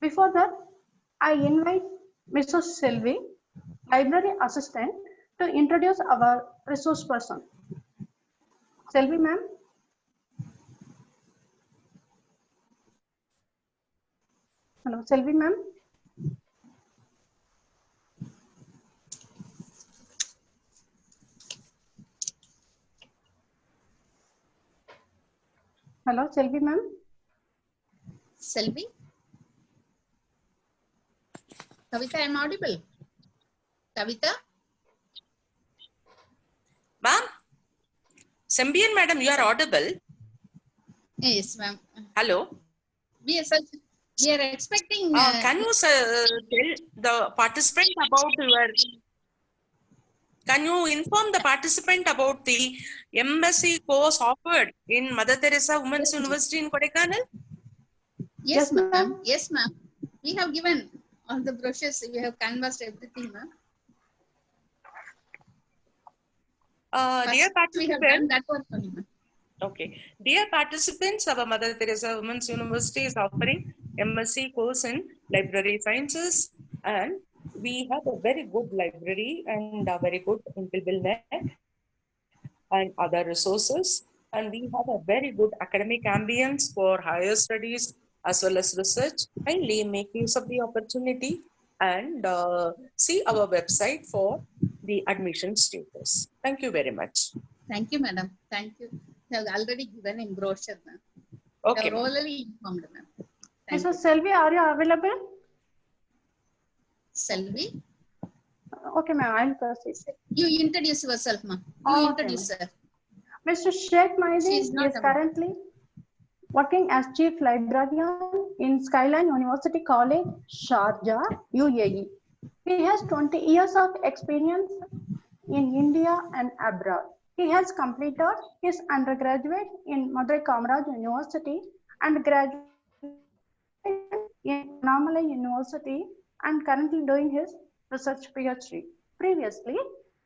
Before that, I invite Mrs. Selvi, library assistant, to introduce our resource person. Selvi ma'am. Hello, Selvi ma'am. Hello, Selvi ma'am. Selvi? Kavita, I am audible. Kavita? Ma'am, Sembian madam, you are audible. Yes, ma'am. Hello. We are expecting. Can you tell the participant about your? Can you inform the participant about the MSc course offered in Mother Teresa Women's University in Kodaikanal? Yes, ma'am. Yes, ma'am. We have given all the brochures. We have canvassed everything, ma'am. Dear participants, that one only, ma'am. Okay. Dear participants, our Mother Teresa Women's University is offering MSc course in Library Sciences, and we have a very good library and a very good Intelbil net and other resources. And we have a very good academic ambience for higher studies as well as research. Kindly make use of the opportunity and see our website for the admission status. Thank you very much. Thank you, madam. Thank you. They have already given in brochure, ma'am. Okay. They have already informed, ma'am. Mrs. Selvi, are you available? Selvi? Okay, ma'am, I'll proceed. You introduce yourself, ma'am. You introduce her. Mr. Sheikh Maidin is currently working as Chief Librarian in Skyline University College, Sharjah, UAE. He has 20 years of experience in India and abroad. He has completed his undergraduate in Madurai Kamaraj University and graduate in Annamalai University and currently doing his research PhD. Previously,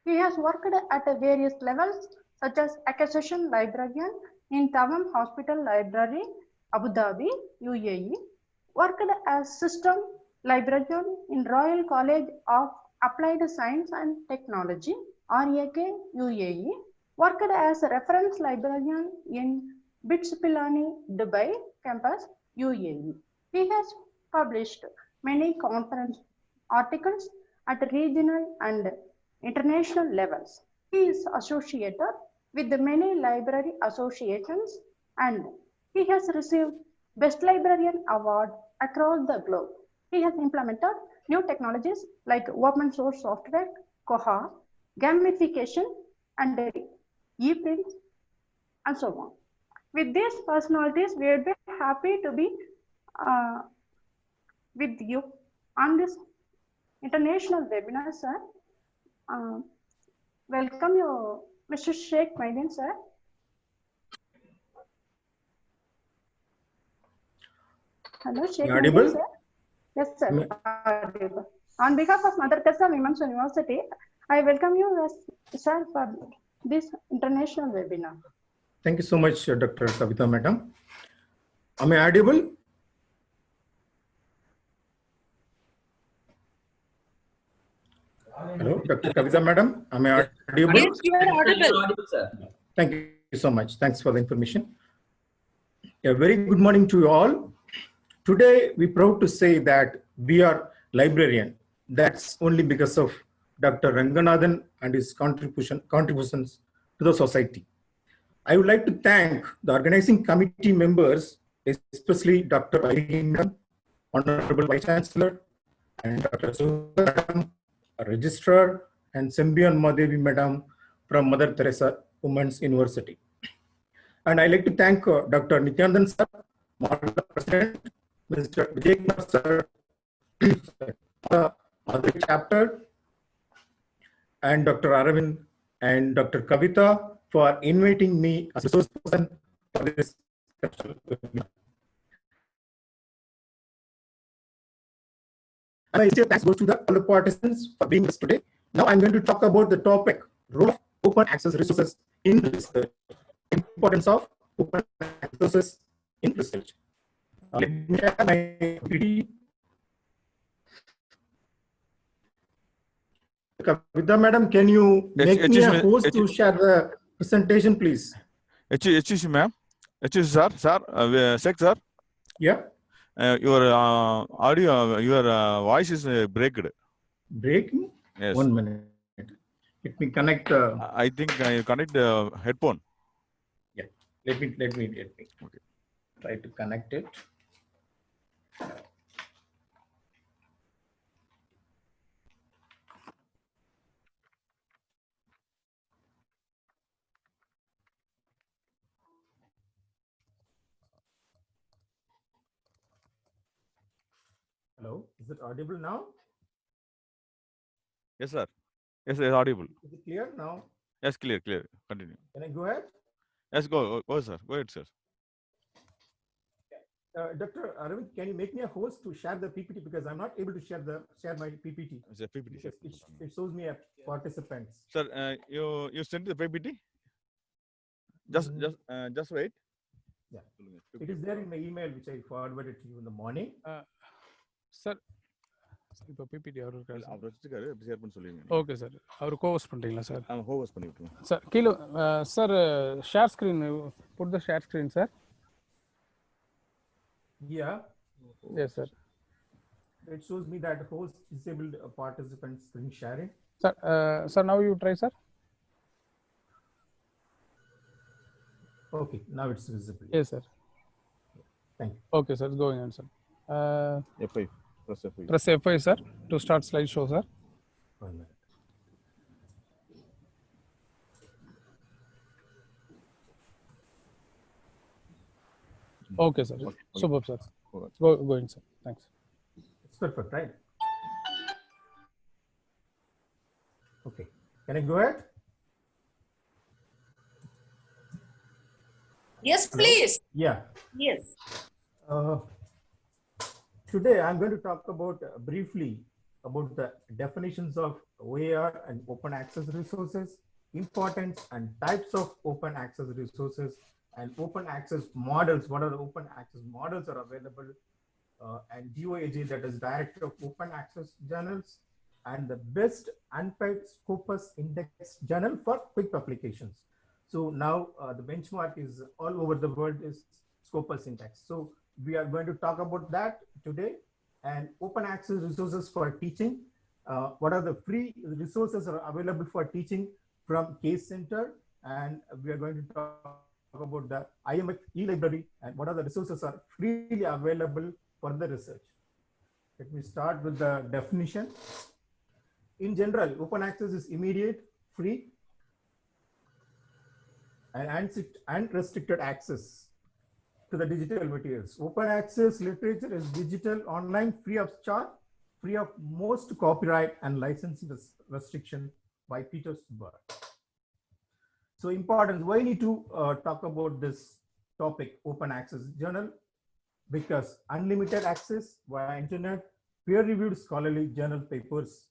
he has worked at various levels such as Accession Librarian in Tawam Hospital Library, Abu Dhabi, UAE, worked as System Librarian in Royal College of Applied Science and Technology, RAK, UAE, worked as a reference librarian in BITS Pilani, Dubai campus, UAE. He has published many conference articles at regional and international levels. He is associated with many library associations and he has received Best Librarian Award across the globe. He has implemented new technologies like open source software, Koha, gamification, and e-print, and so on. With these personalities, we would be happy to be with you on this international webinar, sir. Welcome you, Mr. Sheikh Maidin, sir. Hello, Sheikh Maidin, sir. Yes, sir. Audible. On behalf of Mother Teresa Women's University, I welcome you, sir, for this international webinar. Thank you so much, Dr. Kavita, madam. Am I audible? Hello, Dr. Kavita, madam. Am I audible? Yes, you are audible. Sir. Thank you so much. Thanks for the information. A very good morning to you all. Today, we're proud to say that we are librarian. That's only because of Dr. Ranganathan and his contributions to the society. I would like to thank the organizing committee members, especially Dr. Irene, Honorable Vice Chancellor, and Dr. Sudan, Registrar, and Sembian Madevi Madam from Mother Teresa Women's University. And I'd like to thank Dr. Nityanandan Sir, Model President, Mr. Vijay Kumar Sir, other chapter, and Dr. Aravind and Dr. Kavita for inviting me as a resource person for this webinar. And I say thanks goes to the other participants for being with us today. Now I'm going to talk about the topic, role of open access resources in research, importance of open access resources in research. Let me share my PPT Kavita madam, can you make me a host to share the presentation, please? HC ma'am. HC sir. Sec sir. Yeah. Your audio, your voice is breaked. Breaking? Yes. 1 minute. Let me connect. I think you connect the headphone. Yeah. Let me. Okay. Try to connect it. Hello, is it audible now? Yes, sir. Yes, it's audible. Is it clear now? Yes, clear. Continue. Can I go ahead? Yes, go, sir. Go ahead, sir. Dr. Aravind, can you make me a host to share the PPT, because I'm not able to share my PPT. It's a PPT. It shows me a participants. Sir, you sent the PPT. Just wait. Yeah, it is there in my email which I forwarded to you in the morning. Sir, இப்போ PPT அவர் இருக்காரு அவர் வச்சிருக்காரு share பண்ண சொல்லுங்க. Okay sir. அவர் cohost பண்றீங்களா sir? Cohost பண்ணி விட்டுருங்க. சார் கீழ sir share screen put the share screen sir. Yeah. Yes sir. It shows me that host disabled participant screen sharing. Sir now you try sir. Okay, now it's visible. Yes sir. Thank you. Okay sir, it's going on sir. F5. Press F5. Press F5 sir to start slideshow sir. 1 minute. Okay sir. Superb sir. Going sir. Thanks. It's perfect, right? Okay. Can I go ahead? Yes, please. Yeah. Yes. Today I'm going to talk about briefly about the definitions of OER and open access resources, importance and types of open access resources, and open access models. What are the open access models are available, and DOAJ, that is Director of Open Access Journals, and the best unpaid Scopus Index journal for quick publications. So now the benchmark is all over the world is Scopus Index. So we are going to talk about that today, and open access resources for teaching. What are the free resources are available for teaching from Case Center, and we are going to talk about the IMF e-library and what are the resources are freely available for the research. Let me start with the definition. In general, open access is immediate, free, and unrestricted access to the digital materials. Open access literature is digital, online, free of charge, free of most copyright and licensing restriction by Peter Subbar. So importance, why need to talk about this topic, open access journal? Because unlimited access via internet, peer-reviewed scholarly journal papers,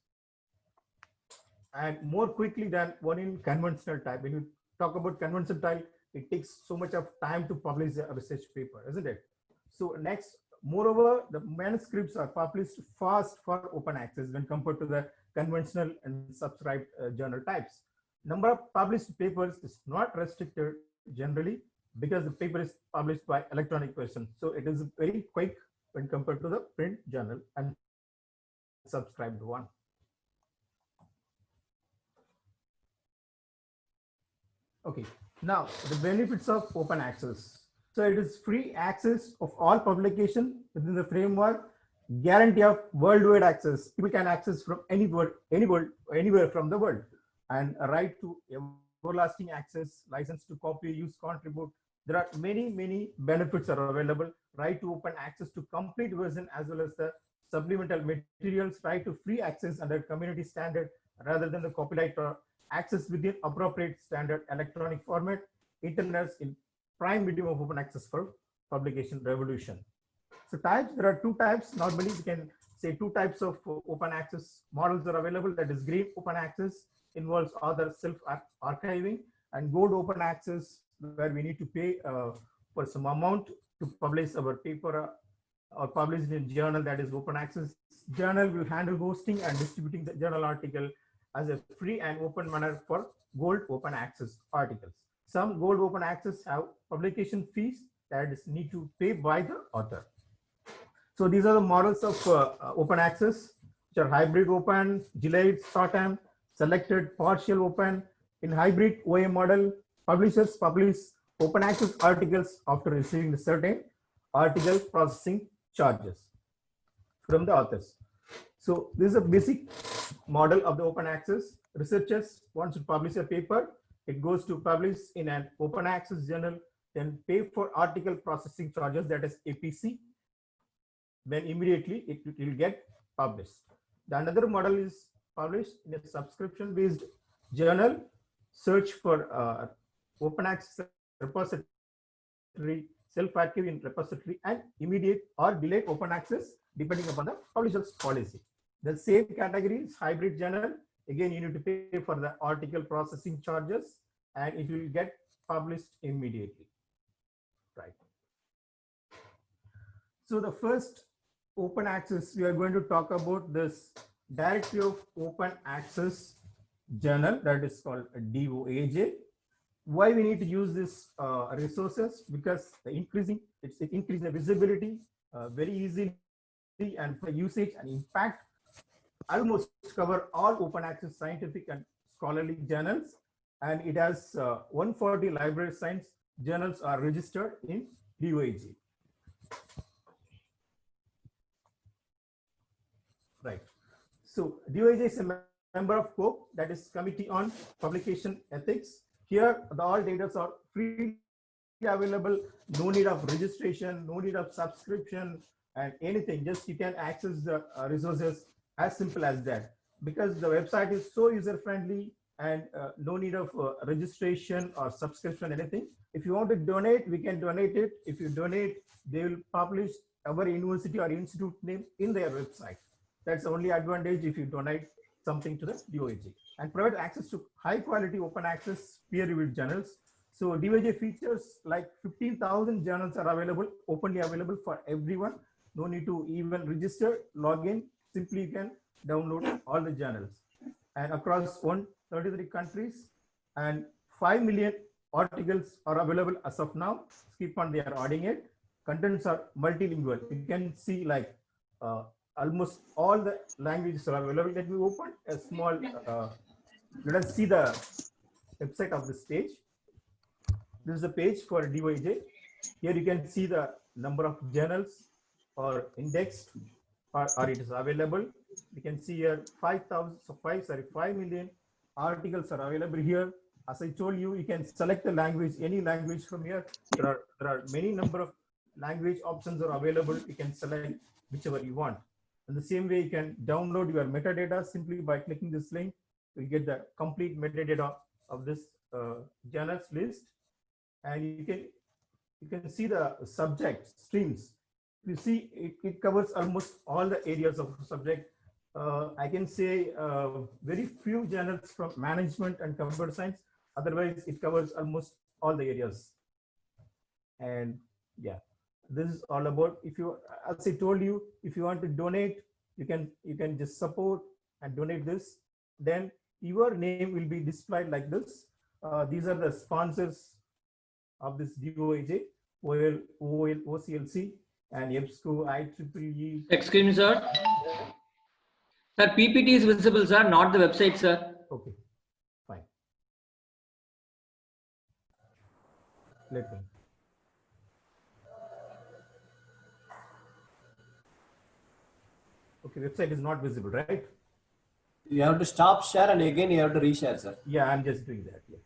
and more quickly than one in conventional type. When you talk about conventional type, it takes so much of time to publish a research paper, isn't it? So next, moreover, the manuscripts are published fast for open access when compared to the conventional and subscribed journal types. Number of published papers is not restricted generally because the paper is published by electronic version. So it is very quick when compared to the print journal and subscribed one. Okay, now the benefits of open access. So it is free access of all publication within the framework, guarantee of worldwide access. People can access from anywhere from the world, and a right to everlasting access, license to copy, use, contribute. There are many benefits are available. Right to open access to complete version as well as the supplemental materials. Right to free access under community standard rather than the copyright, or access within appropriate standard electronic format. Internals in prime medium of open access for publication revolution. So types, there are two types. Normally we can say two types of open access models are available. That is green open access, involves other self-archiving, and gold open access, where we need to pay for some amount to publish our paper or publish in a journal, that is open access. Journal will handle hosting and distributing the journal article, as a free and open manner for gold open access articles. Some gold open access have publication fees that is need to pay by the author. So these are the models of open access, which are hybrid open, delayed, short-term, selected, partial open. In hybrid OA model, publishers publish open access articles after receiving the certain article processing charges from the authors. So this is a basic model of the open access. Researchers want to publish a paper, it goes to publish in an open access journal, then pay for article processing charges, that is APC. Then immediately it will get published. The another model is published in a subscription-based journal, search for open access repository, self-archive in repository, and immediate or delayed open access depending upon the publisher's policy. The same category is hybrid journal. Again, you need to pay for the article processing charges and it will get published immediately. Right. So the first open access, we are going to talk about this Directory of Open Access Journal, that is called DOAJ. Why we need to use this resources? Because it increases the visibility very easily, and for usage and impact, almost cover all open access scientific and scholarly journals, and it has 140 library science journals are registered in DOAJ. Right. So DOAJ is a member of COPE, that is Committee on Publication Ethics. Here, all data are freely available, no need of registration, no need of subscription and anything. Just you can access the resources as simple as that. Because the website is so user friendly and no need of registration or subscription, anything. If you want to donate, we can donate it. If you donate, they will publish our university or institute name in their website. That's the only advantage if you donate something to the DOAJ, and provide access to high quality open access peer reviewed journals. So DOAJ features like 15,000 journals are available, openly available for everyone. No need to even register, log in. Simply you can download all the journals, and across 133 countries, and 5 million articles are available as of now. Skip on, they are adding it. Contents are multilingual. You can see like almost all the languages are available. Let me open a small, let us see the website of this page. This is the page for DOAJ. Here you can see the number of journals or indexed or it is available. You can see here 5 million articles are available here. As I told you, you can select the language, any language from here. There are many number of language options are available. You can select whichever you want. In the same way, you can download your metadata simply by clicking this link. You get the complete metadata of this journals list, and you can see the subject streams. You see it covers almost all the areas of subject. I can say very few journals from management and computer science. Otherwise, it covers almost all the areas. And yeah, this is all about, if you, as I told you, if you want to donate, you can just support and donate this. Then your name will be displayed like this. These are the sponsors of this DOAJ, OL, OCLC, and EBSCO, IEEE. Excuse me, sir. Sir, PPT is visible, sir, not the website, sir. Okay, fine. Let me. Okay, website is not visible, right? You have to stop share and again you have to reshare, sir. Yeah, I'm just doing that. Yeah.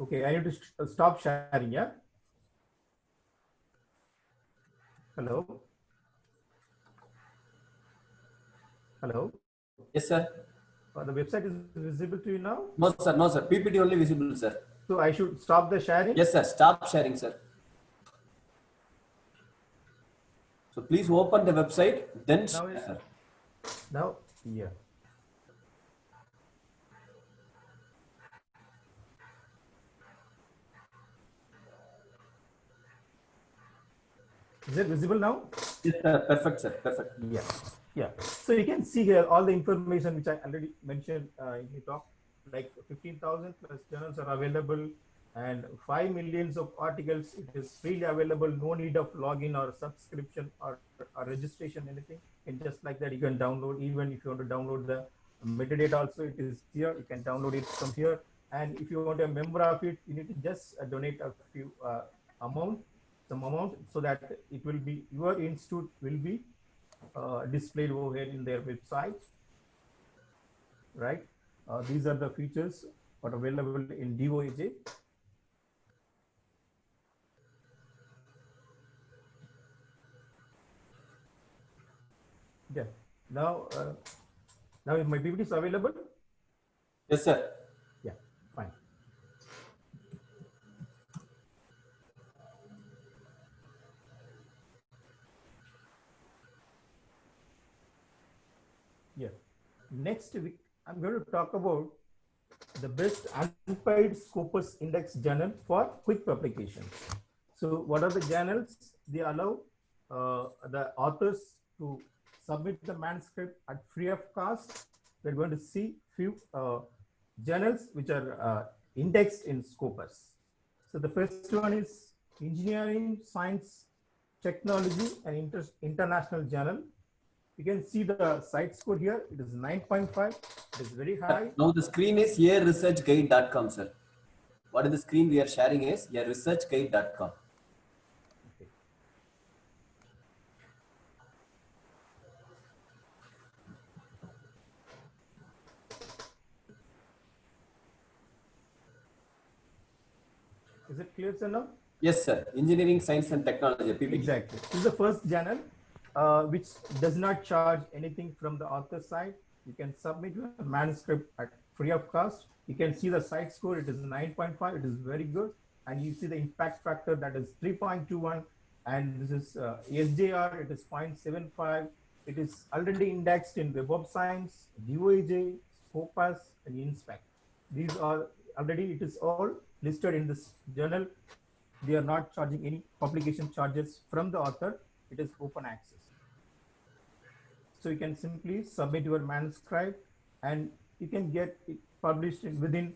Okay, I need to stop sharing, yeah? Hello? Hello? Yes, sir. The website is visible to you now? No, sir. No, sir. PPT only visible, sir. So I should stop the sharing? Yes, sir. Stop sharing, sir. So please open the website, then Now, share. now, yeah. Is it visible now? Yes, sir. Perfect, sir. Perfect. Yeah, yeah. So you can see here all the information which I already mentioned in the talk, like 15,000 plus journals are available and 5 millions of articles. It is freely available, no need of login or subscription or registration, anything. And just like that, you can download, even if you want to download the metadata also, it is here. You can download it from here. And if you want a member of it, you need to just donate a few some amount, so that it will be, your institute will be displayed over here in their website, right? These are the features what are available in DOAJ. Yeah. Now, now my PPT is available. Yes, sir. Yeah, fine. Yeah. Next week, I'm going to talk about the best unpaid Scopus Index journal for quick publication. So what are the journals? They allow the authors to submit the manuscript at free of cost. We're going to see few journals which are indexed in Scopus. So the first one is Engineering, Science, Technology and International Journal. You can see the site score here. It is 9.5. It is very high. Now the screen is yearresearchguide.com, sir. What is the screen we are sharing is yearresearchguide.com. Okay. Is it clear, sir, now? Yes, sir. Engineering, Science and Technology, PPT. Exactly. This is the first journal which does not charge anything from the author side. You can submit your manuscript at free of cost. You can see the site score. It is 9.5. It is very good. And you see the impact factor, that is 3.21. And this is SJR. It is 0.75. It is already indexed in Web of Science, DOAJ, Scopus, and Inspect. These are already, it is all listed in this journal. They are not charging any publication charges from the author. It is open access. So you can simply submit your manuscript and you can get it published within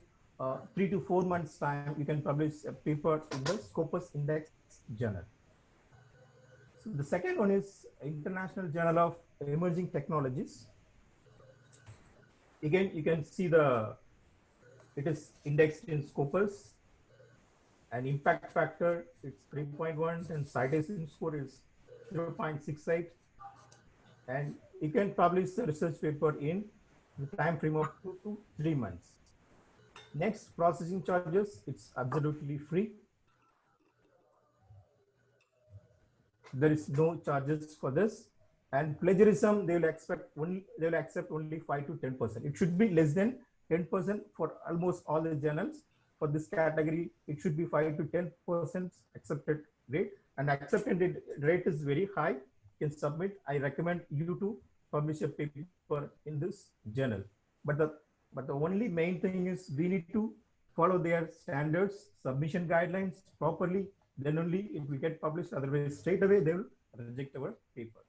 3 to 4 months time. You can publish a paper in the Scopus Index journal. So the second one is International Journal of Emerging Technologies. Again, you can see it is indexed in Scopus. And impact factor, it's 3.1, and citation score is 0.68. And you can publish the research paper in the time frame of 2 to 3 months. Next, processing charges, it's absolutely free. There is no charges for this. And plagiarism, they will accept only 5 to 10%. It should be less than 10% for almost all the journals. For this category, it should be 5 to 10% accepted rate, and accepted rate is very high. You can submit. I recommend you to publish a paper in this journal. But the only main thing is we need to follow their standards, submission guidelines properly. Then only it will get published. Otherwise, straight away they will reject our paper.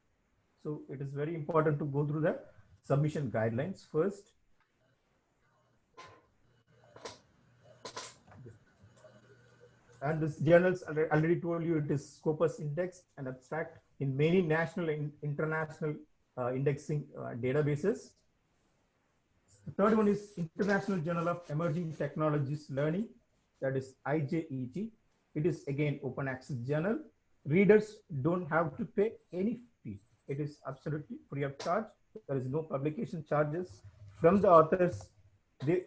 So it is very important to go through the submission guidelines first. And this journals, already told you, it is Scopus indexed and abstract in many national and international indexing databases. The third one is International Journal of Emerging Technologies Learning, that is IJET. It is again open access journal. Readers don't have to pay any fee. It is absolutely free of charge. There is no publication charges from the authors. They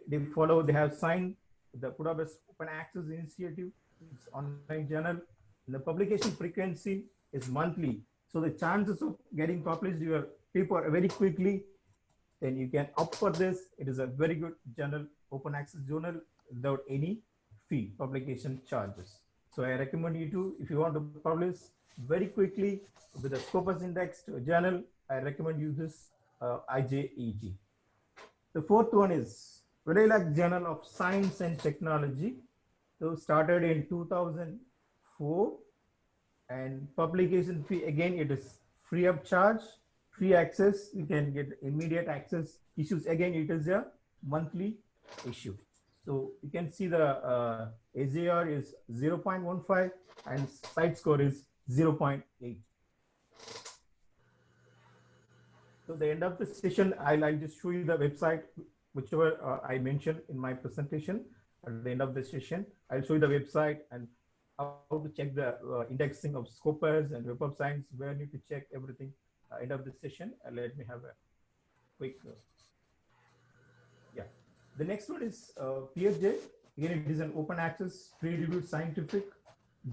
have signed the Budapest Open Access Initiative. It's online journal. The publication frequency is monthly. So the chances of getting published your paper very quickly then you can opt for this. It is a very good journal, open access journal without any fee, publication charges. So I recommend you to, if you want to publish very quickly with a Scopus indexed journal, I recommend you this IJEG. The fourth one is RELAC Journal of Science and Technology. So started in 2004, and publication fee, again, it is free of charge, free access. You can get immediate access issues. Again, it is a monthly issue. So you can see the AJR is 0.15 and site score is 0.8. So the end of the session, I'll just show you the website, whichever I mentioned in my presentation. At the end of the session, I'll show you the website and how to check the indexing of Scopus and Web of Science, where you need to check everything. End of the session, let me have a quick. Yeah, the next one is PSJ. Again, it is an open access, peer-reviewed scientific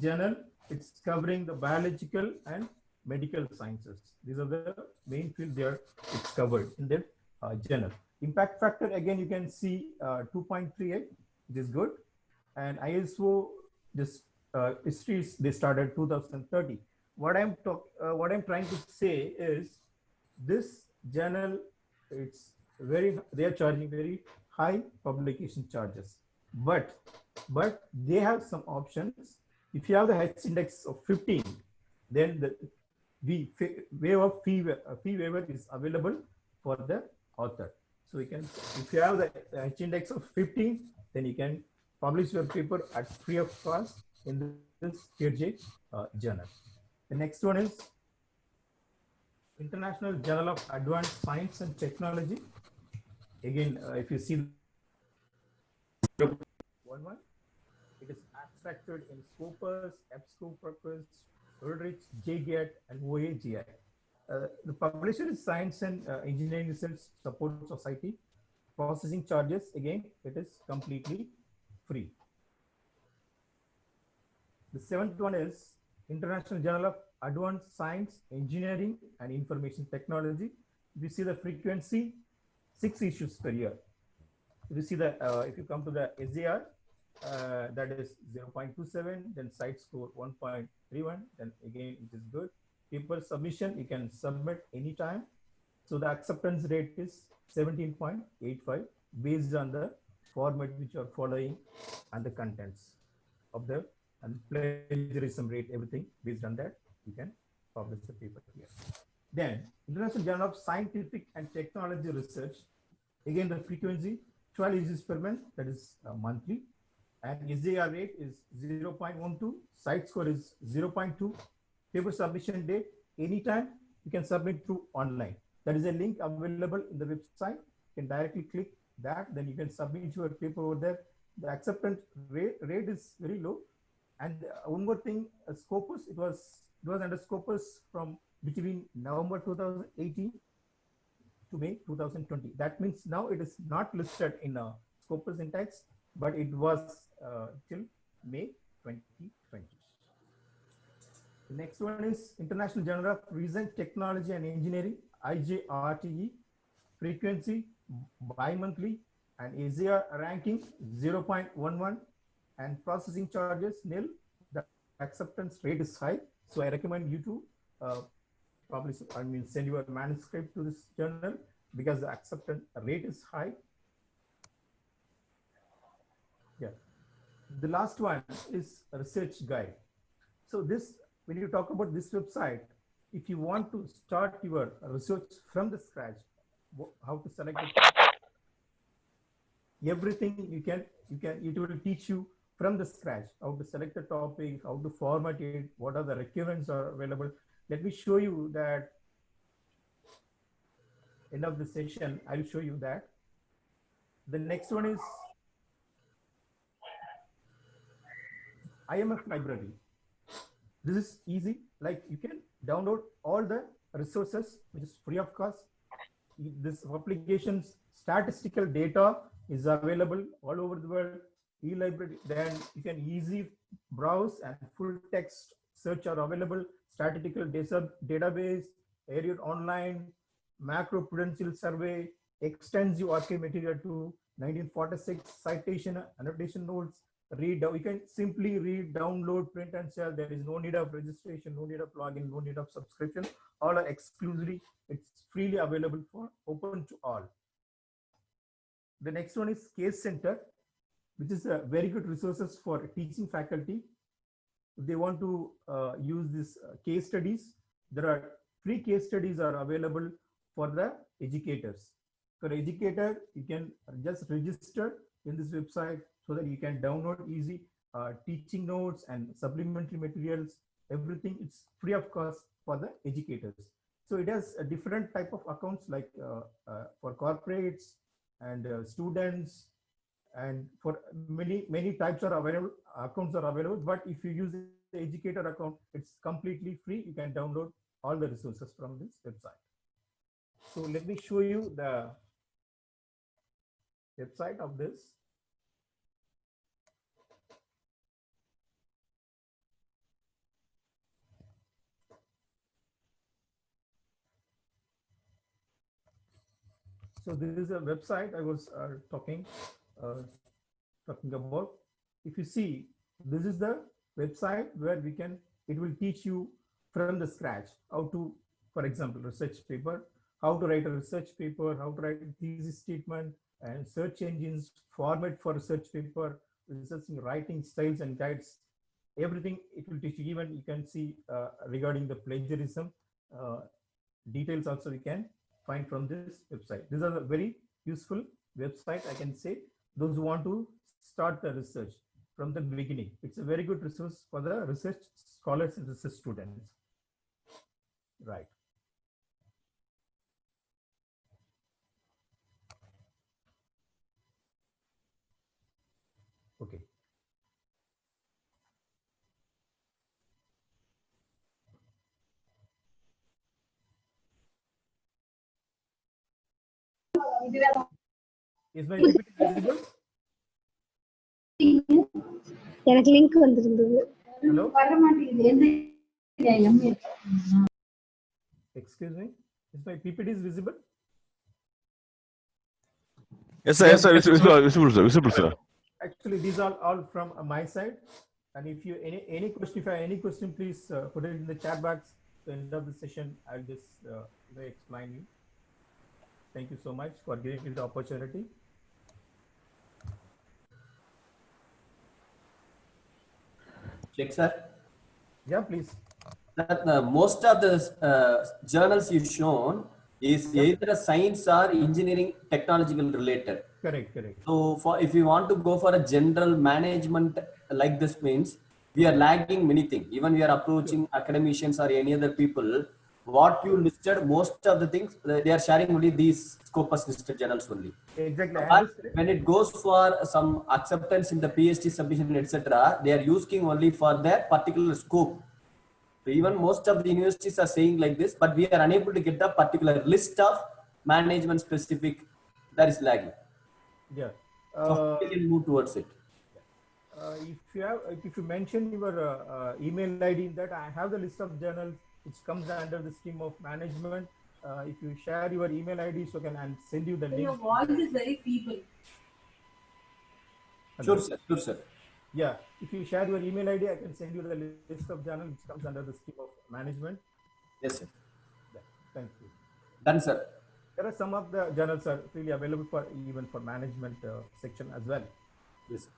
journal. It's covering the biological and medical sciences. These are the main field there. It's covered in the journal. Impact factor, again, you can see 2.38, which is good. And ISO, this histories, they started 2030. What I'm trying to say is this journal, it's very, they are charging very high publication charges, but they have some options. If you have the H index of 15, then the fee waiver is available for the author. So you can, if you have the H index of 15, then you can publish your paper at free of cost in this PeerJ journal. The next one is International Journal of Advanced Science and Technology. Again, if you see one, it is abstracted in Scopus, EBSCOPUS, Ulrich, JGAT, and OAGI. The publisher is Science and Engineering Research Support Society. Processing charges, again, it is completely free. The seventh one is International Journal of Advanced Science, Engineering, and Information Technology. You see the frequency, 6 issues per year. You see the, if you come to the SJR, that is 0.27, then site score 1.31, then again, it is good. Paper submission, you can submit anytime. So the acceptance rate is 17.85 based on the format which you are following and the contents of the and plagiarism rate, everything based on that, you can publish the paper here. Then International Journal of Scientific and Technology Research, again the frequency 12 issues per month, that is monthly, and SJR rate is 0.12, site score is 0.2, paper submission date anytime, you can submit through online. There is a link available in the website. You can directly click that, then you can submit your paper over there. The acceptance rate is very low. And one more thing, Scopus, it was under Scopus from between November 2018 to May 2020. That means now it is not listed in a Scopus index, but it was till May 2020. The next one is International Journal of Recent Technology and Engineering, IJRTE, frequency bi-monthly, and AJR ranking 0.11, and processing charges nil. The acceptance rate is high, so I recommend you to publish, send your manuscript to this journal because the acceptance rate is high. Yeah. The last one is a research guide. So this, when you talk about this website, if you want to start your research from the scratch, how to select it, everything it will teach you from the scratch, how to select the topic, how to format it, what are the requirements are available. Let me show you that. End of the session, I'll show you that. The next one is IMF library. This is easy, like you can download all the resources, which is free of cost. This application's statistical data is available all over the world. E-library, then you can easily browse, and full text search are available. Statistical database, area online, macro prudential survey, extends your archive material to 1946, citation, annotation notes, read. You can simply read, download, print and share. There is no need of registration, no need of login, no need of subscription. All are exclusively, it's freely available for open to all. The next one is Case Center, which is a very good resources for teaching faculty. If they want to use this case studies, there are free case studies are available for the educators. For educator, you can just register in this website so that you can download easy teaching notes and supplementary materials. Everything it's free of cost for the educators. So it has a different type of accounts like for corporates and students, and for many types are available, accounts are available. But if you use the educator account, it's completely free. You can download all the resources from this website. So let me show you the website of this. So this is a website I was talking about. If you see, this is the website where we can, it will teach you from the scratch how to, for example, research paper, how to write a research paper, how to write a thesis statement, and search engines, format for research paper, researching, writing styles and guides. Everything it will teach you. Even you can see regarding the plagiarism details also we can find from this website. This is a very useful website, I can say. Those who want to start the research from the beginning, it's a very good resource for the research scholars and research students. Right. Okay. Is my PPT visible? எனக்கு link வந்திருந்தது. Hello? வர மாட்டேங்குது. Excuse me. Is my PPT is visible? Yes, sir. Yes, sir. Visible, sir. Visible, sir. Actually, these are all from my side. And if you any question, if you have any question, please put it in the chat box. At the end of the session, I'll just explain you. Thank you so much for giving me the opportunity. Check, sir. Yeah, please. Most of the journals you've shown is either a science or engineering technological related. Correct, correct. So if you want to go for a general management like this means, we are lagging many things. Even we are approaching academicians or any other people. What you listed, most of the things, they are sharing only these Scopus listed journals only. Exactly. But when it goes for some acceptance in the PhD submission, etc., they are using only for their particular scope. So even most of the universities are saying like this, but we are unable to get the particular list of management specific. That is lagging. Yeah. So we can move towards it. If you mention your email ID, that I have the list of journals which comes under the stream of management. If you share your email ID, so can I send you the link. Your voice is very feeble. Sure, sir. Sure, sir. Yeah, if you share your email ID, I can send you the list of journals which comes under the stream of management. Yes, sir. Yeah, thank you. Done, sir. There are some of the journals are freely available for even for management section as well. Yes.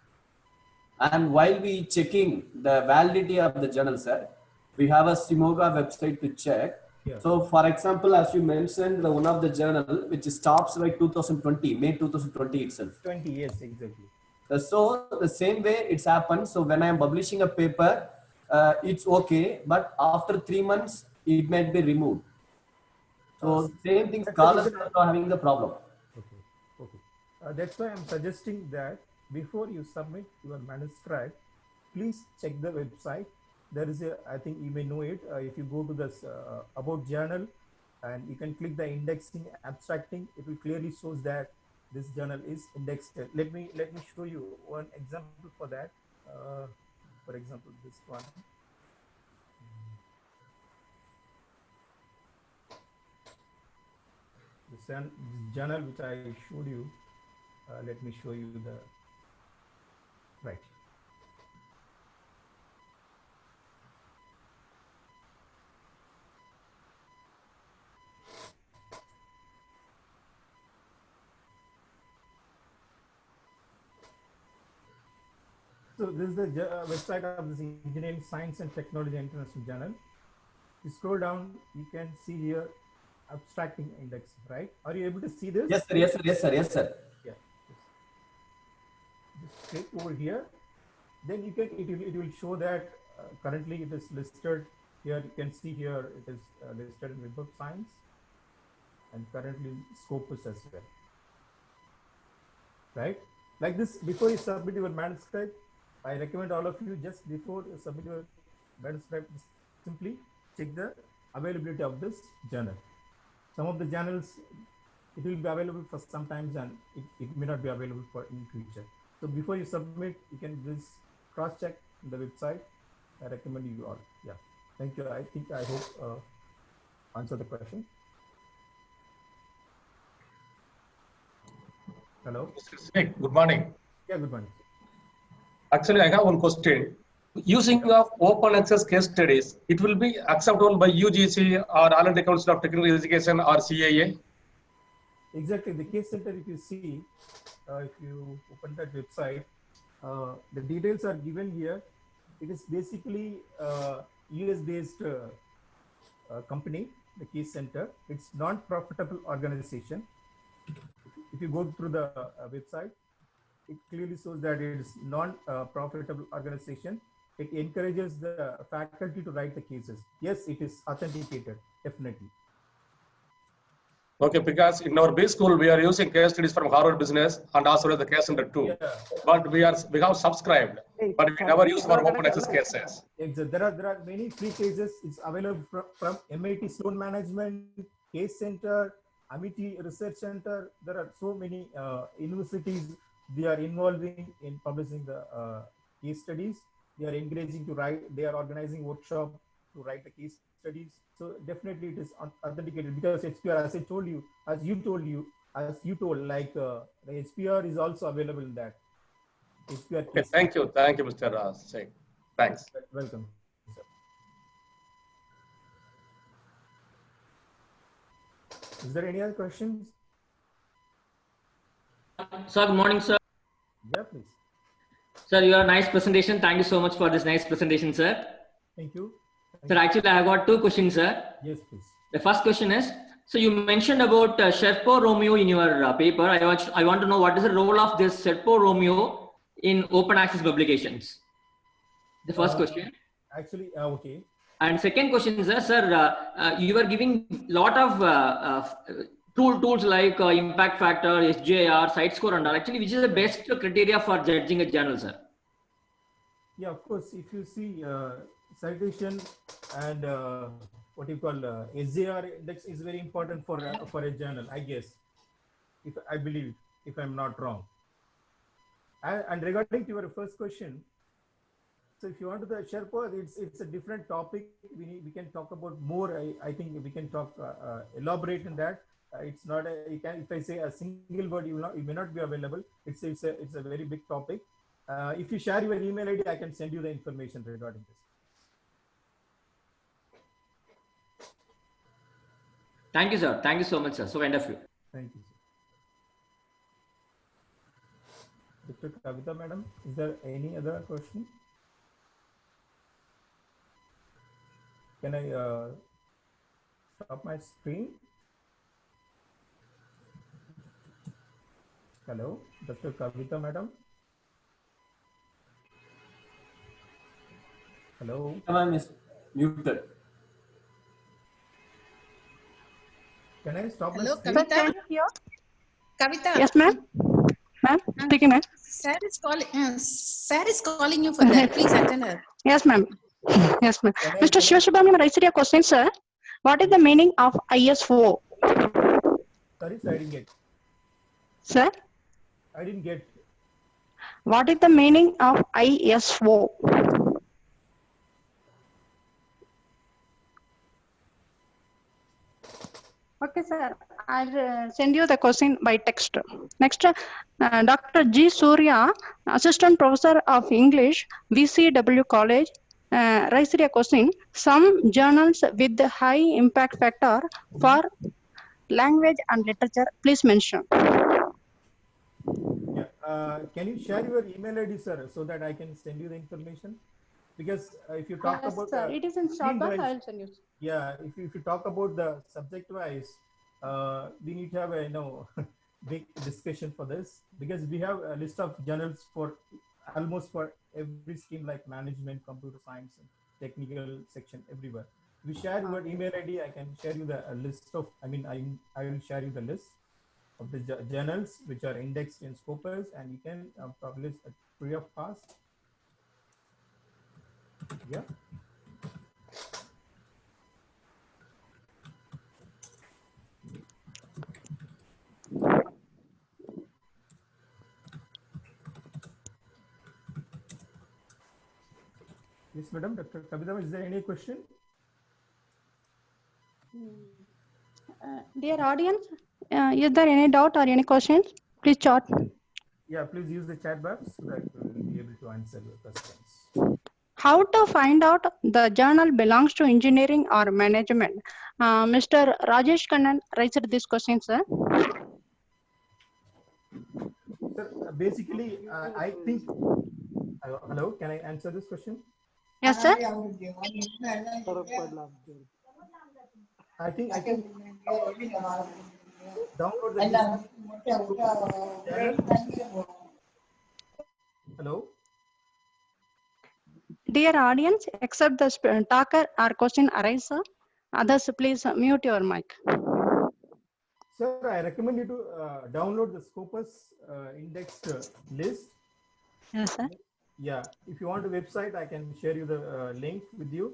And while we checking the validity of the journal, sir, we have a Simoga website to check. Yeah. So, for example, as you mentioned, the one of the journal which stops by 2020, May 2020 itself. 20 years exactly. So the same way it's happened. So when I am publishing a paper, it's okay, but after 3 months it might be removed. So same thing, scholars are having the problem. Okay, okay. That's why I'm suggesting that before you submit your manuscript, please check the website. There is a, I think you may know it. If you go to this about journal, and you can click the indexing, abstracting, it will clearly shows that this journal is indexed. Let me show you one example for that. For example, this one. this journal which I showed you. Let me show you the right. So this is the website of this Engineering Science and Technology International Journal. You scroll down, you can see here abstracting index, right? Are you able to see this? Yes, sir. Yes, sir. Yes, sir. Yes, sir. Yeah. Just click over here. Then you can it will show that currently it is listed here. You can see here it is listed in Web of Science and currently Scopus as well. Right? Like this, before you submit your manuscript, I recommend all of you just before you submit your manuscript, simply check the availability of this journal. Some of the journals, it will be available for some times and it may not be available for in future. So before you submit, you can just cross-check the website. I recommend you all. Yeah. Thank you. I hope answer the question. Hello. Good morning. Yeah, good morning. Actually, I have one question. Using of open access case studies, it will be acceptable by UGC or All India Council of Technical Education or CAA? Exactly. The case center, if you see, if you open that website, the details are given here. It is basically US-based company, the case center. It's non-profitable organization. If you go through the website, it clearly shows that it is non-profitable organization. It encourages the faculty to write the cases. Yes, it is authenticated, definitely. Okay, because in our B school, we are using case studies from Harvard Business and also the case center too. Yeah. But we have subscribed, but we never use our open access cases. Exactly. There are many free cases. It's available from MIT Sloan Management, Case Center, Amity Research Center. There are so many universities. They are involving in publishing the case studies. They are encouraging to write. They are organizing workshop to write the case studies. So definitely it is authenticated because HPR, as I told you, as you told, like the HPR is also available in that. HPR. Okay, thank you, Mr. Singh. Thanks. Welcome. Is there any other questions? Sir, good morning, sir. Yeah, please. Sir, your nice presentation. Thank you so much for this nice presentation, sir. Thank you. Sir, actually, I have got two questions, sir. Yes, please. The first question is, so you mentioned about Sherpa Romeo in your paper. I want to know what is the role of this Sherpa Romeo in open access publications? The first question. Actually, okay. And second question is, sir, you were giving lot of tools like impact factor, SJR, site score and all. Actually, which is the best criteria for judging a journal, sir? Yeah, of course. If you see citation and what you call SJR index is very important for a journal, I guess. I believe, if I'm not wrong. And regarding to your first question, so if you want to the Sherpa, it's a different topic. We can talk about more. I think we can talk elaborate in that. It's not you can, if I say a single word, it may not be available. It's a very big topic. If you share your email ID, I can send you the information regarding this. Thank you, sir. Thank you so much, sir. So kind of you. Thank you, sir. Dr. Kavita, madam, is there any other question? Can I stop my screen? Hello, Dr. Kavita, madam. Hello. Ma'am is muted. Can I stop Hello, my screen? Kavita. Kavita. Yes, ma'am. Ma'am, speaking, ma'am. Sir is calling you for that. Please attend her. Yes, ma'am. Yes, ma'am. Mr. Shivasubramanian, I see your question, sir. What is the meaning of ISO? Sorry, sir, I didn't get. Sir? I didn't get. What is the meaning of ISO? Okay, sir. I'll send you the question by text. Next, Dr. G. Surya, Assistant Professor of English, VCW College, raised a question. Some journals with the high impact factor for language and literature, please mention. Yeah. Can you share your email ID, sir, so that I can send you the information? Because if you talk Yes, about sir. It is in short, but field-wise- I'll send you. yeah, if you talk about the subject wise, we need to have a big discussion for this, because we have a list of journals for almost for every stream like management, computer science, and technical section everywhere. If you share your email ID, I can share you the list of. I will share you the list of the journals which are indexed in Scopus, and you can publish at free of cost. Yeah. Yes, madam. Dr. Kavita, is there any question? Dear audience, is there any doubt or any questions? Please chat. Yeah, please use the chat box so that we will be able to answer your questions. How to find out the journal belongs to engineering or management? Mr. Rajesh Kannan raised this question, sir. Sir, basically, I think. Hello, can I answer this question? Yes, sir. I think I can download the channel. Hello. Dear audience, except the talker or question arises, others please mute your mic. Sir, I recommend you to download the Scopus indexed list. Yes, sir. Yeah, if you want a website, I can share you the link with you.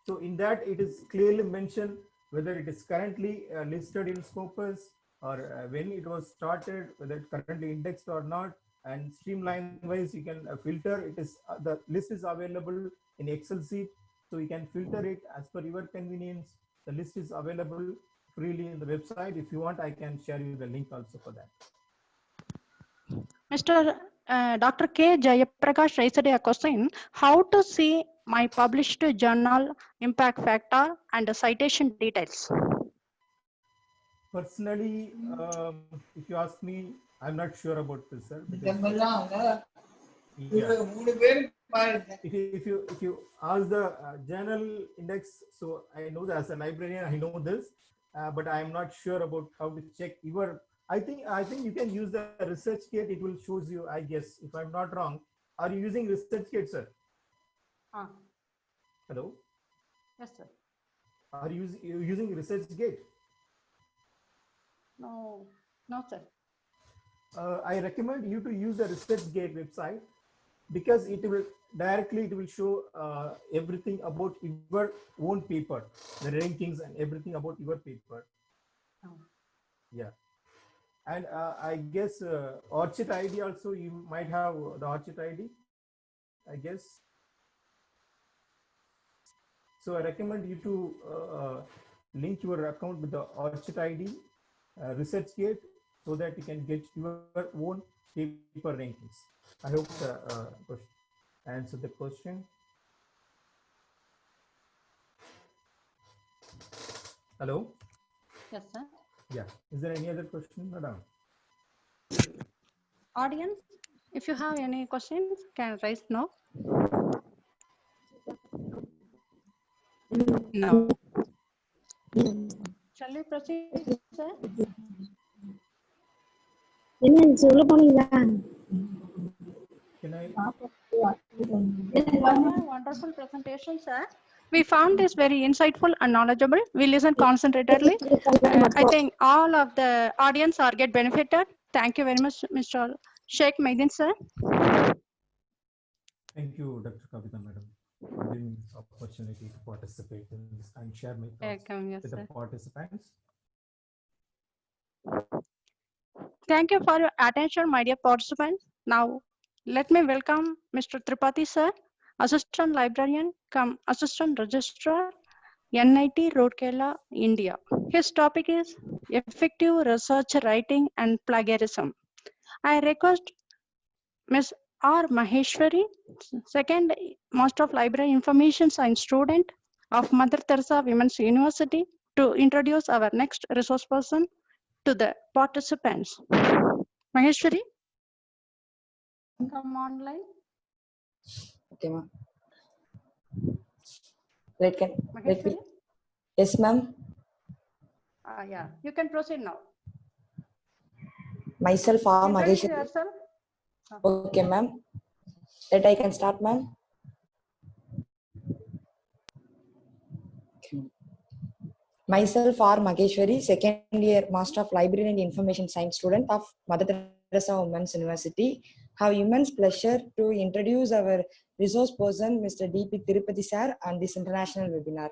So in that, it is clearly mentioned whether it is currently listed in Scopus or when it was started, whether it's currently indexed or not, and streamline wise you can filter. It is the list is available in Excel sheet, so you can filter it as per your convenience. The list is available freely in the website. If you want, I can share you the link also for that. Mr. Dr. K. Jayaprakash raised a question. How to see my published journal impact factor and the citation details? Personally, if you ask me, I'm not sure about this, sir. Because, if you ask the journal index, so I know that as a librarian, I know this, but I'm not sure about how to check your. I think you can use the ResearchGate. It will shows you, I guess, if I'm not wrong. Are you using ResearchGate, sir? Hello. Yes, sir. Are you using ResearchGate? No, sir. I recommend you to use the ResearchGate website, because it will show everything about your own paper, the rankings and everything about your paper. Yeah. And I guess ORCID ID also, you might have the ORCID ID, I guess. So I recommend you to link your account with the ORCID ID, ResearchGate, so that you can get your own paper rankings. I hope answer the question. Hello? Yes, sir. Yeah. Is there any other question, madam? Audience, if you have any questions, can raise now. No. Shall we proceed, sir? Can I? Wonderful presentation, sir. We found this very insightful and knowledgeable. We listen concentratedly. I think all of the audience are get benefited. Thank you very much, Mr. Sheikh Maidin, sir. Thank you, Dr. Kavita, madam, for giving me this opportunity to participate in this and share my thoughts with the participants. Thank you for your attention, my dear participants. Now, let me welcome Mr. Tripathi, sir, Assistant Librarian, come Assistant Registrar, NIT Rourkela, India. His topic is effective research writing and plagiarism. I request Ms. R. Maheshwari, second Master of Library Information Science student of Mother Teresa Women's University, to introduce our next resource person to the participants. Maheshwari, come online. Okay, ma'am. Let Maheshwari? me. Yes, ma'am. Yeah, you can proceed now. Myself, R. Introduce Maheshwari. yourself. Okay, ma'am. That I can start, ma'am. Myself, R. Maheshwari, second year Master of Library and Information Science student of Mother Teresa Women's University. Have immense pleasure to introduce our resource person, Mr. D.P. Tirupati sir, on this international webinar.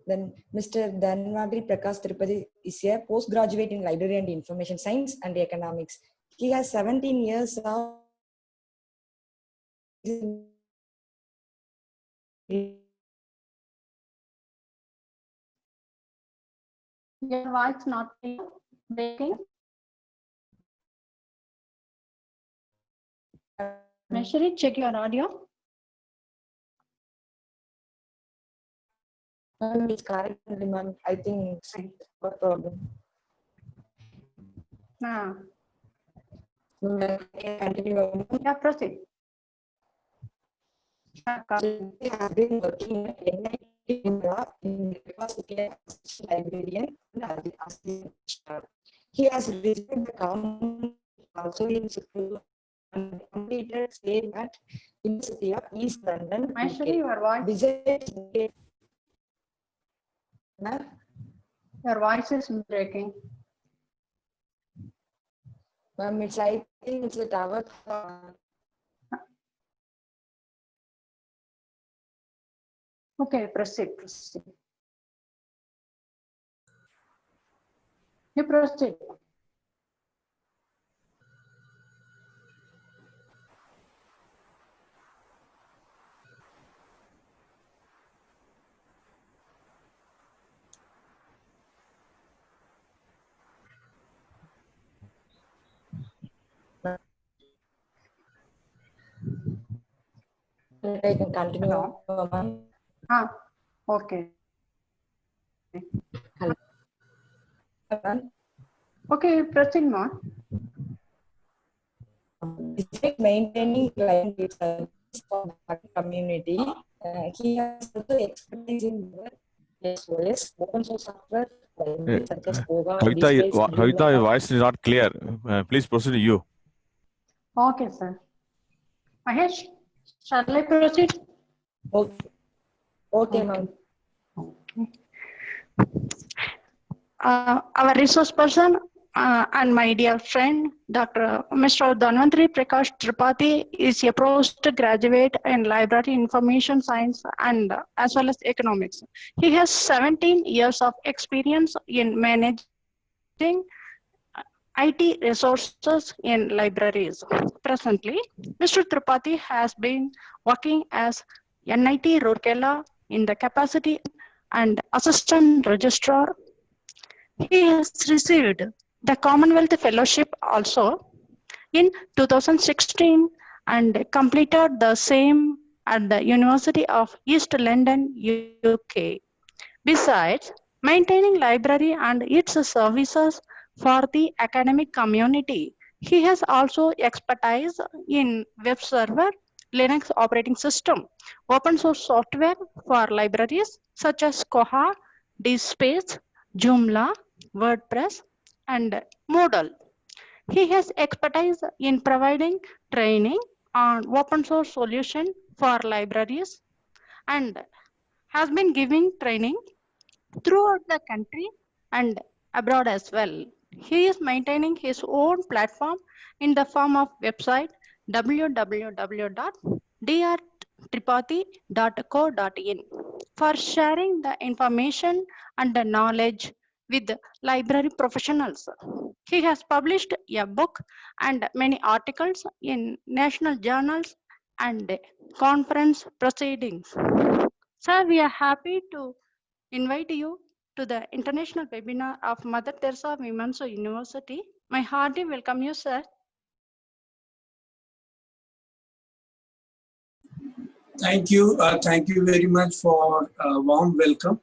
Then Mr. Dhanvantari Prakash Tirupati is a postgraduate in Library and Information Science and Economics. He has 17 years of Your voice not breaking. Maheshwari, check your audio. It's correct, ma'am. I think it's no problem. Continue. Yeah, proceed. He has been working at NIT in the capacity as librarian and assistant. He has received the common also in school and completed same at University of East London. Maheshwari, your voice. Besides, Your voice is breaking. ma'am, it's I think it's a tower. Okay, proceed. You proceed. I can continue. Hello. Okay. Hello. Okay, proceed, ma. Besides maintaining client service for the community, he has also expertise in SOS, open source software, such as Koga, Kavita, your voice is not clear. Please proceed to you. Okay, sir. Mahesh, shall I proceed? Okay, ma'am. Our resource person and my dear friend, Dr. Mr. Dhanvantari Prakash Tripathi is a postgraduate in Library Information Science and as well as Economics. He has 17 years of experience in managing IT resources in libraries. Presently, Mr. Tripathi has been working as NIT Rourkela in the capacity and assistant registrar. He has received the Commonwealth Fellowship also in 2016 and completed the same at the University of East London, UK. Besides maintaining library and its services for the academic community, he has also expertise in web server, Linux operating system, open source software for libraries such as Koha, DSpace, Joomla, WordPress, and Moodle. He has expertise in providing training on open source solution for libraries and has been giving training throughout the country and abroad as well. He is maintaining his own platform in the form of website www.drtripathi.co.in for sharing the information and the knowledge with library professionals. He has published a book and many articles in national journals and conference proceedings. Sir, we are happy to invite you to the international webinar of Mother Teresa Women's University. My hearty welcome you, sir. Thank you. Thank you very much for a warm welcome.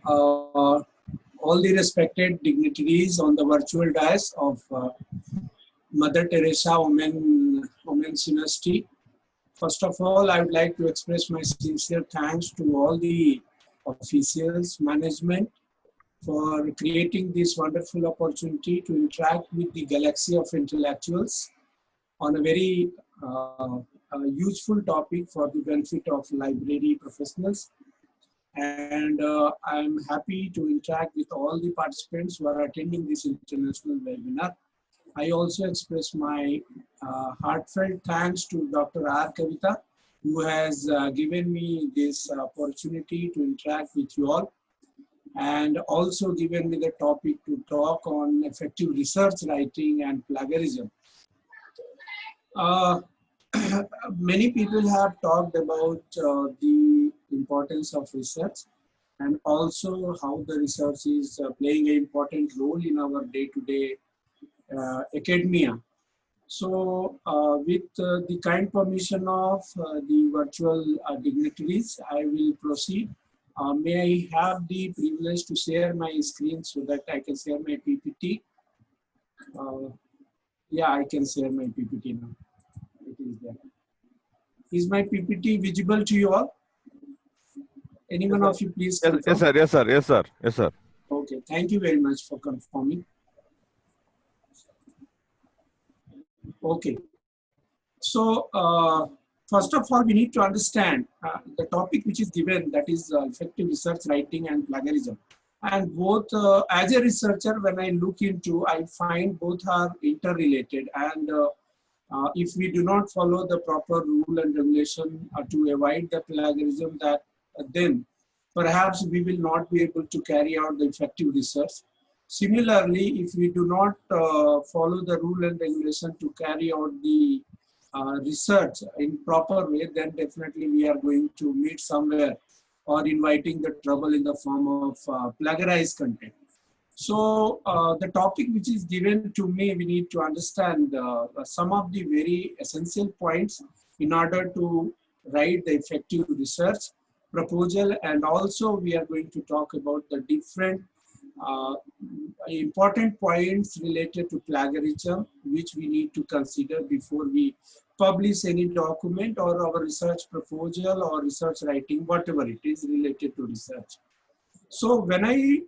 All the respected dignitaries on the virtual dais of Mother Teresa Women's University. First of all, I would like to express my sincere thanks to all the officials, management, for creating this wonderful opportunity to interact with the galaxy of intellectuals on a very useful topic for the benefit of library professionals. And I'm happy to interact with all the participants who are attending this international webinar. I also express my heartfelt thanks to Dr. R. Kavita, who has given me this opportunity to interact with you all, and also given me the topic to talk on effective research writing and plagiarism. Many people have talked about the importance of research and also how the research is playing an important role in our day-to-day academia. So with the kind permission of the virtual dignitaries, I will proceed. May I have the privilege to share my screen so that I can share my PPT? Yeah, I can share my PPT now. It is there. Is my PPT visible to you all? Anyone of you please confirm? Yes, sir. Yes, sir. Yes, sir. Yes, sir. Okay, thank you very much for confirming. Okay. So, first of all, we need to understand the topic which is given, that is effective research writing and plagiarism. And both, as a researcher, when I look into, I find both are interrelated. And if we do not follow the proper rule and regulation to avoid the plagiarism, that then perhaps we will not be able to carry out the effective research. Similarly, if we do not follow the rule and regulation to carry out the research in proper way, then definitely we are going to meet somewhere or inviting the trouble in the form of plagiarized content. So the topic which is given to me, we need to understand some of the very essential points in order to write the effective research proposal, and also we are going to talk about the different important points related to plagiarism which we need to consider before we publish any document or our research proposal or research writing, whatever it is related to research. So when I